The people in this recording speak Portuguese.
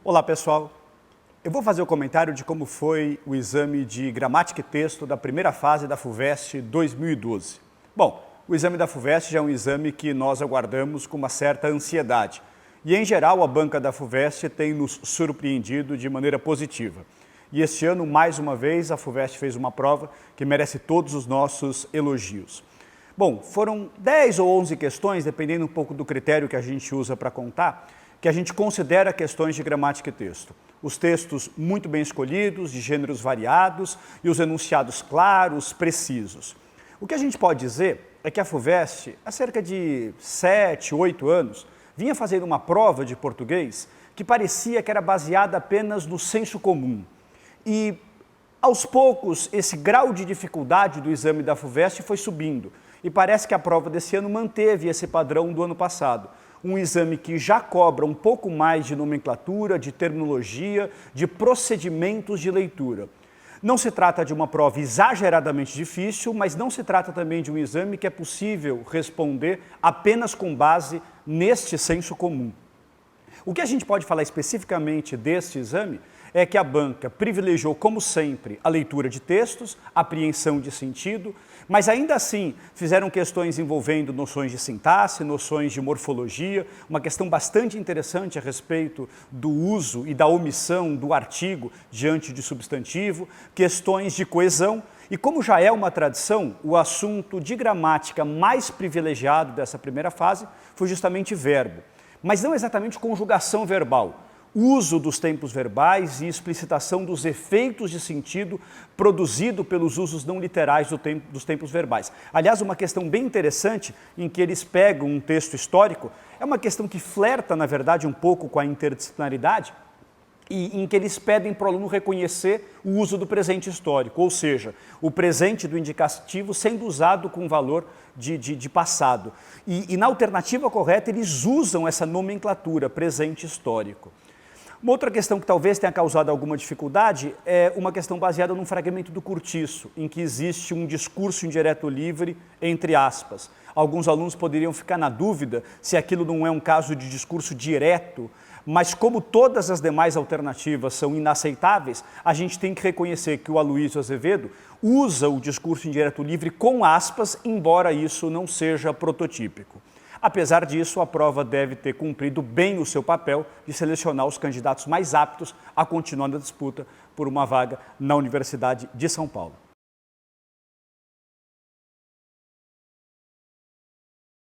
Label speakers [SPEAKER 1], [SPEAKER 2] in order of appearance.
[SPEAKER 1] Olá pessoal, eu vou fazer o comentário de como foi o exame de gramática e texto da primeira fase da FUVEST 2012. Bom, o exame da FUVEST já é um exame que nós aguardamos com uma certa ansiedade e em geral a banca da FUVEST tem nos surpreendido de maneira positiva. E este ano, mais uma vez, a FUVEST fez uma prova que merece todos os nossos elogios. Bom, foram 10 ou 11 questões, dependendo um pouco do critério que a gente usa para contar, que a gente considera questões de gramática e texto. Os textos muito bem escolhidos, de gêneros variados e os enunciados claros, precisos. O que a gente pode dizer é que a FUVEST, há cerca de 7, 8 anos, vinha fazendo uma prova de português que parecia que era baseada apenas no senso comum. E, aos poucos, esse grau de dificuldade do exame da FUVEST foi subindo. E parece que a prova desse ano manteve esse padrão do ano passado. Um exame que já cobra um pouco mais de nomenclatura, de terminologia, de procedimentos de leitura. Não se trata de uma prova exageradamente difícil, mas não se trata também de um exame que é possível responder apenas com base neste senso comum. O que a gente pode falar especificamente deste exame é que a banca privilegiou, como sempre, a leitura de textos, a apreensão de sentido, mas ainda assim fizeram questões envolvendo noções de sintaxe, noções de morfologia, uma questão bastante interessante a respeito do uso e da omissão do artigo diante de substantivo, questões de coesão, e como já é uma tradição, o assunto de gramática mais privilegiado dessa primeira fase foi justamente verbo, mas não exatamente conjugação verbal. Uso dos tempos verbais e explicitação dos efeitos de sentido produzido pelos usos não literais dos tempos verbais. Aliás, uma questão bem interessante em que eles pegam um texto histórico, é uma questão que flerta, na verdade, um pouco com a interdisciplinaridade, e em que eles pedem para o aluno reconhecer o uso do presente histórico, ou seja, o presente do indicativo sendo usado com valor de passado. E na alternativa correta, eles usam essa nomenclatura, presente histórico. Uma outra questão que talvez tenha causado alguma dificuldade é uma questão baseada num fragmento do Curtiço, em que existe um discurso indireto livre, entre aspas. Alguns alunos poderiam ficar na dúvida se aquilo não é um caso de discurso direto, mas como todas as demais alternativas são inaceitáveis, a gente tem que reconhecer que o Aloysio Azevedo usa o discurso indireto livre com aspas, embora isso não seja prototípico. Apesar disso, a prova deve ter cumprido bem o seu papel de selecionar os candidatos mais aptos a continuar na disputa por uma vaga na Universidade de São Paulo.